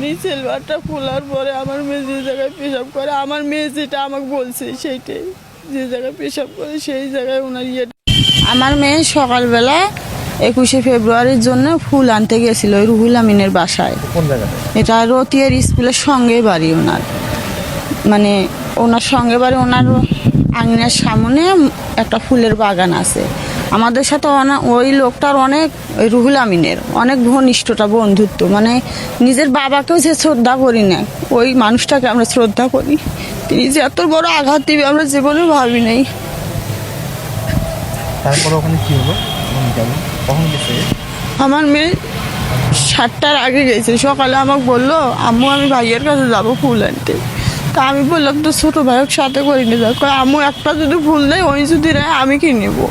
উনি সিলভারটা খোলার পরে আমার মেয়ে যে জায়গায় পেশাব করে, আমার মেয়ে যেটা আমাকে বলছে সেইটাই, যে জায়গায় পেশাব করে সেই জায়গায় ওনার আমার মেয়ে সকালবেলা 21শে ফেব্রুয়ারির জন্য ফুল আনতে গেছিল ওই রুহুল আমিনের বাসায়। এটা রতিয়ার স্কুলের সঙ্গে বাড়ি ওনার, মানে ওনার সঙ্গে বাড়ি, ওনার আঙিনার সামনে একটা ফুলের বাগান আছে। আমাদের সাথে ওই লোকটার অনেক, ওই রুহুল আমিনের অনেক ঘনিষ্ঠতা, বন্ধুত্ব, মানে নিজের বাবাকেও যে শ্রদ্ধা করি না ওই মানুষটাকে আমরা শ্রদ্ধা করি। তিনি যে এত বড় আঘাত দিবে আমরা জীবনে ভাবি নাই। তারপরে ওখানে কি হলো? কখন গেছে? আমার মেয়ে 7টার আগে গেছে। সকালে আমাকে বললো, আম্মু আমি ভাইয়ের কাছে যাবো ফুল আনতে। তা আমি বললাম তো ছোটো ভাইয়ের সাথে করে নিয়ে যাও। আম্মু একটা যদি ফুল নেই ওই যদি নেয় আমি কি নেবো?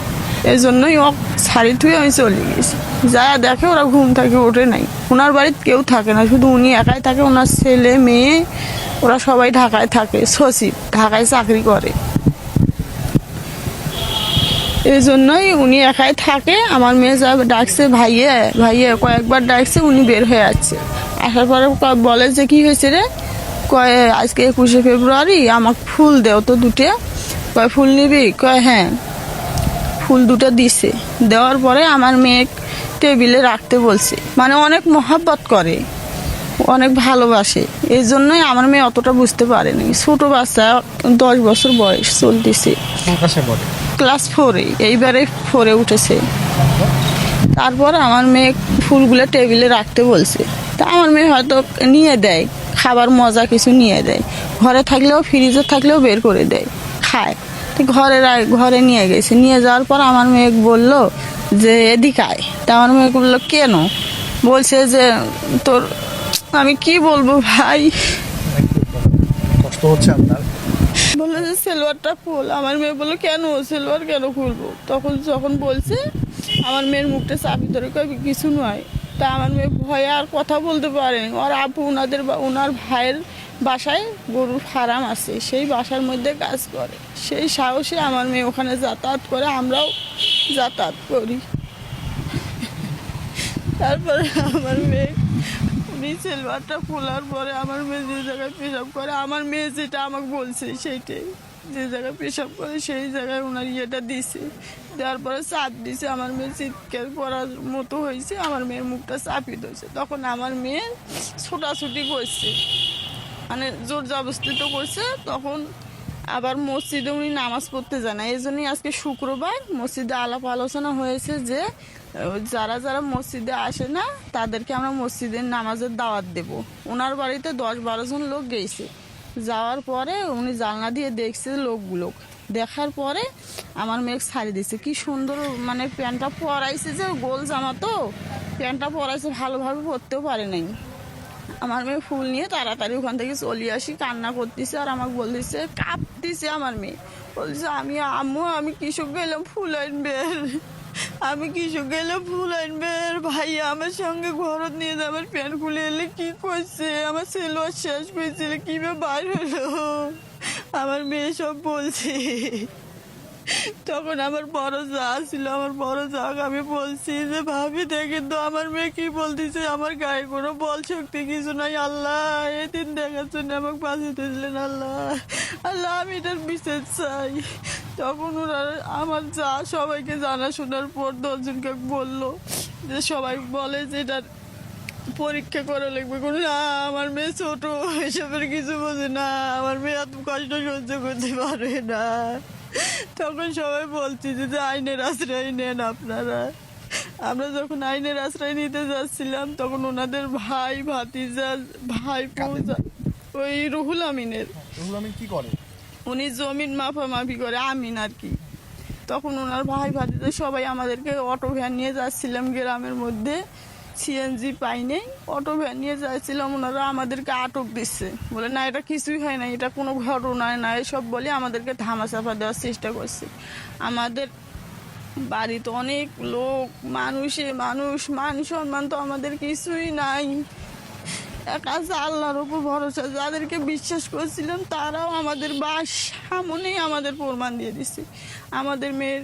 এই জন্যই ও শাড়ি থুয়ে আমি চলে গেছি। যা দেখে ওরা ঘুম থেকে ওঠে নাই। ওনার বাড়িতে কেউ থাকে না, শুধু উনি একাই থাকে। ওনার ছেলে মেয়ে ওরা সবাই ঢাকায় থাকে, সচিব ঢাকায় চাকরি করে। এই জন্যই উনি একাই থাকে। আমার মেয়ে যা ডাকছে ভাইয়ে ভাইয়ে কয়েকবার ডাকছে, উনি বের হয়ে যাচ্ছে। আসার পরে বলে যে কি হয়েছে রে? কয় আজকে 21শে ফেব্রুয়ারি, আমাকে ফুল দেও তো দুটো। কয় ফুল নিবি? কয় হ্যাঁ। ফুল দুটো দিছে। দেওয়ার পরে আমার মেয়ে টেবিলে রাখতে বলছে, মানে অনেক মহাব্বত করে, অনেক ভালোবাসে। এই জন্যই আমার মেয়ে অতটা বুঝতে পারেনি। ছোট বাচ্চা, 10 বছর বয়স চলতেছে, ক্লাস 4-এ, এইবারে 4-এ উঠেছে। তারপর আমার মেয়ে ফুলগুলো টেবিলে রাখতে বলছে। তা আমার মেয়ে হয়তো নিয়ে দেয়, খাবার মজা কিছু নিয়ে দেয়, ঘরে থাকলেও ফ্রিজে থাকলেও বের করে দেয়, খায়। ঘরে নিয়ে গেছে। নিয়ে যাওয়ার পর আমার মেয়ে বলল যে এদিকে আয়। তা আমার মেয়ে বললো কেন? বলছে যে তোর, আমি কি বলবো ভাই, কষ্ট হচ্ছে আপনার? বললো যে সেলোয়ারটা খুল। আমার মেয়ে বললো কেন সেলোয়ার কেন খুলবো? যখন বলছে আমার মেয়ের মুখটা চাপি ধরে কই কিছু নয়। তা আমার মেয়ে ভয়ে আর কথা বলতে পারেনি। ওর আপু ওনার ভাইয়ের বাসায় গরুর ফার্ম আছে, সেই বাসার মধ্যে কাজ করে। সেই সাহসে আমার মেয়ে ওখানে যাতায়াত করে, আমরাও যাতায়াত করি। তারপরে আমার মেয়ে উনি সিলভারটা খোলার পরে আমার মেয়ে যে জায়গায় পেশাব করে, আমার মেয়ে যেটা আমাকে বলছে সেইটাই, যে জায়গায় পেশাব করে সেই জায়গায় ওনার ইয়েটা দিছে। দেওয়ার পরে চাপ দিছে। আমার মেয়ে চিৎকার করার মতো হয়েছে, আমার মেয়ের মুখটা চাপি ধরছে। তখন আমার মেয়ে ছোটাছুটি করছে, মানে জোর জবরদস্তি তো করছে। তখন আবার মসজিদে উনি নামাজ পড়তে যায় না। এই জন্যই আজকে শুক্রবার মসজিদে আলাপ আলোচনা হয়েছে যে যারা যারা মসজিদে আসে না তাদেরকে আমরা মসজিদের নামাজের দাওয়াত দেব। ওনার বাড়িতে 10-12 জন লোক গেছে। যাওয়ার পরে উনি জানলা দিয়ে দেখছে লোকগুলো। দেখার পরে আমার মেয়ে ছাড়ি দিচ্ছে। কি সুন্দর, মানে প্যান্টটা পরাইছে, যে গোল জামা তো প্যান্টটা পরাইছে, ভালোভাবে পরতেও পারে নাই। আমার মেয়ে ফুল নিয়ে তাড়াতাড়ি ওখান থেকে চলে আসি, কান্না করতেছে আর আমাকে বলতেছে, কাঁপতেছে আমার মেয়ে। বলছে আম্মু আমি কৃষক গেলাম ফুল আনবে, আমি কৃষক গেলে ফুল আনবে, ভাইয়া আমার সঙ্গে ঘরত নিয়ে যাবে, আমার প্যান্ট খুলে এলে কি করছে, আমার সেলোয়ার শেষ হয়েছিল কিভাবে বার হলো, আমার মেয়ে সব বলছে। তখন আমার বড় যা ছিল, আমার বড় যাকে আমি বলছি যে ভাবি দেখেন তো আমার মেয়ে কি বলতেছে, আমার গায়ে কোনো বল শক্তি কিছু নাই, আল্লাহ এদিন দেখার জন্য আমাকে বাঁচাতে দিলেন, আল্লাহ আল্লাহ আমি এটার বিচার চাই। তখন ওরা আমার যা সবাইকে জানা শোনার পর 10 জনকে বললো যে সবাই বলে যে এটার পরীক্ষা করা লাগবে। কোনো না, আমার মেয়ে ছোট, এসবের কিছু বোঝে না, আমার মেয়ে এত কষ্ট সহ্য করতে পারে না। তখন সবাই বলছি যে আইনের আশ্রয় নেন আপনারা। আমরা যখন আইনের আশ্রয় নিতে যাচ্ছিলাম তখন ওনাদের ভাই ভাতিজা ভাই ওই রুহুল আমিনের, কি করে উনি জমিন মাফামাফি করে, আমিন আর কি। তখন ওনার ভাই ভাতিজা সবাই আমাদেরকে অটো ভ্যান নিয়ে যাচ্ছিলাম গ্রামের মধ্যে, সিএনজি পাইনি, অটো ভ্যান নিয়ে যাচ্ছিলাম। ওনারা আমাদেরকে আটক দিচ্ছে, বলে না এটা কিছুই হয় না, এটা কোনো ঘটনায় না, এসব বলে আমাদেরকে ধামাচাপা দেওয়ার চেষ্টা করছে। আমাদের বাড়িতে অনেক লোক, মানুষ মান সম্মান তো আমাদের কিছুই নাই। একা আল্লাহর উপর ভরসা, যাদেরকে বিশ্বাস করছিলাম তারাও আমাদের সামনেই আমাদের প্রমাণ দিয়ে দিচ্ছে। আমার মেয়ে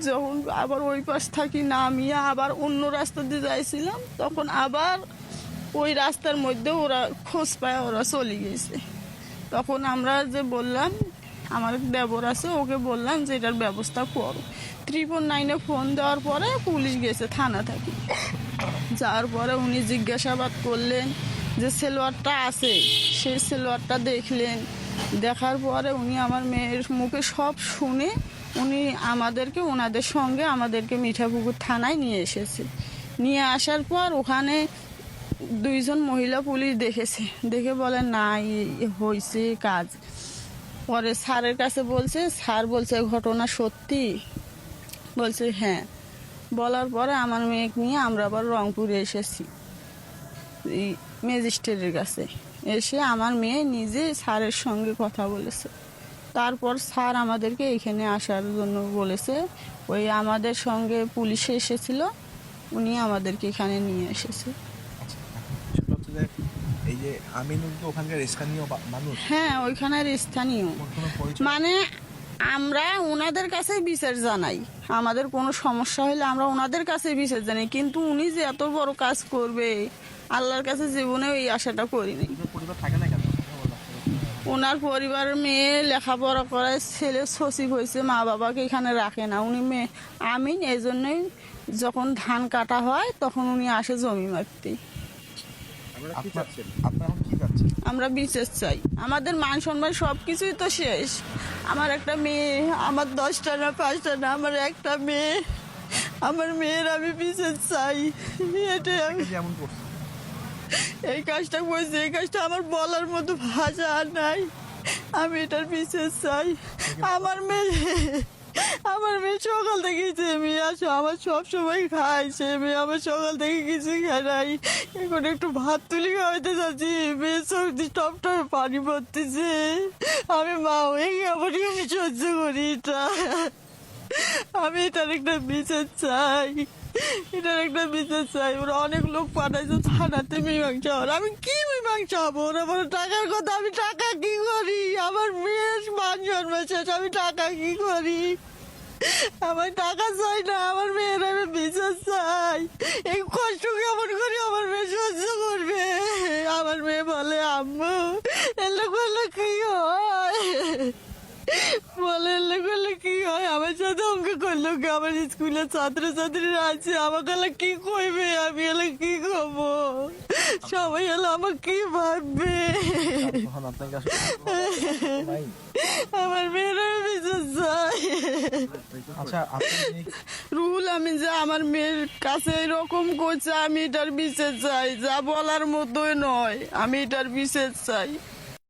যখন আবার ওই পাশ থাকি নামিয়ে আবার অন্য রাস্তা দিয়ে যাইছিলাম, তখন আবার ওই রাস্তার মধ্যে ওরা খোঁজ পায়, ওরা চলে গেছে। তখন আমরা যে বললাম, আমার দেবর আছে, ওকে বললাম যে এটার ব্যবস্থা করো। 999 ফোন দেওয়ার পরে পুলিশ গেছে থানা থেকে। যাওয়ার পরে উনি জিজ্ঞাসাবাদ করলেন, যে সেলোয়ারটা আছে সেই সেলোয়ারটা দেখলেন। দেখার পরে উনি আমার মেয়ের মুখে সব শুনে উনি আমাদেরকে ওনাদের সঙ্গে আমাদেরকে মিঠাপুকুর থানায় নিয়ে এসেছে। নিয়ে আসার পর ওখানে 2 জন মহিলা পুলিশ দেখেছে, দেখে বলে না হয়েছে কাজ। পরে স্যারের কাছে বলছে, স্যার বলছে ঘটনা সত্যি, বলছে হ্যাঁ। বলার পরে আমার মেয়েকে নিয়ে আমরা আবার রংপুরে এসেছি এই ম্যাজিস্ট্রেটের কাছে। এসে আমার মেয়ে নিজে স্যারের সঙ্গে কথা বলেছে। তারপর স্যার আমাদেরকে এখানে আসার জন্য বলেছে। ওই আমাদের সঙ্গে পুলিশ এসেছিল, উনি আমাদেরকে এখানে নিয়ে এসেছে। আচ্ছা, এখন বিষয়টা হচ্ছে যে এই যে আমিনুল তো ওখানকার স্থানীয় মানুষ, হ্যাঁ ওইখানের স্থানীয়, ওর কোনো পরিচয়? মানে আমরা ওনাদের কাছেই বিচার জানাই। আমাদের কোনো সমস্যা হলে আমরা ওনাদের কাছে বিচার জানাই, কিন্তু উনি যে এত বড় কাজ করবে আল্লাহর কাছে জীবনেও এই আশাটা করিনি। ওদের পরিবার থাকে না কেন? ওনার পরিবারের মেয়ে লেখাপড়া করায়, ছেলে সচিব হয়েছে, মা বাবাকে এখানে রাখে না। উনি মেয়ে আমিন, এই জন্যই যখন ধান কাটা হয় তখন উনি আসে জমি মারতে। আপনারা এখন কি চাচ্ছেন? আমরা বিচার চাই, আমাদের মান সম্মান সব কিছুই তো শেষ। আমার একটা মেয়ে, আমার 10টা না 5টা না, আমার একটা মেয়ে, আমার মেয়ের আমি বিচার চাই। এটাই আমি যেমন করছে এই কাজটা করছি, এই কাজটা আমার বলার মতো ভাষা আর নাই। আমি এটার বিচার চাই। আমার মেয়ে সকাল থেকে মেয়ে আসো, আমার সব সময় খাইছে মেয়ে, আমার সকাল থেকে কিছু খায় নাই। এখন একটু ভাত তুলি খাওয়াইতে যাচ্ছি, মেয়ে সর্দি টপ টপে পানি পড়তেছে। আমি মা হয়ে আমার সহ্য করি এটা। আমি এটার একটা বিচার চাই, এটার একটা বিচার চাই। ওরা অনেক লোক পাঠাইছে থানাতে মীমাংসা হওয়ার, আমি কি মীমাংসা হবো? ওরা বলে টাকার কথা, আমি টাকা কি করি? আমার মেয়ের মান জন্ম শেষ, আমি টাকা কি করি? আমার টাকা চাই না, আমার মেয়ের আমি বিচার চাই। এই কষ্ট কেমন করে আমার মেয়ে সহ্য করবে? আমার মেয়ে বলে আম্মু এলে করলে কি হয়, বলে এলে করলে কি হয়? আমার সাথে অঙ্ক করলো কি? আমার স্কুলের ছাত্রছাত্রীরা আছে, আমাকে এলে কি কইবে? আমি এলে কি করবো? সবাই এলে আমার কি ভাববে? তখন আপনাকে আসলে নাই। আমার মেয়ের আমি বিচার চাই। আচ্ছা, আপনি রুহুল আমিন যে আমার মেয়ের কাছে এরকম করছে, আমি এটার বিচার চাই। যা বলার মতোই নয়, আমি এটার বিচার চাই।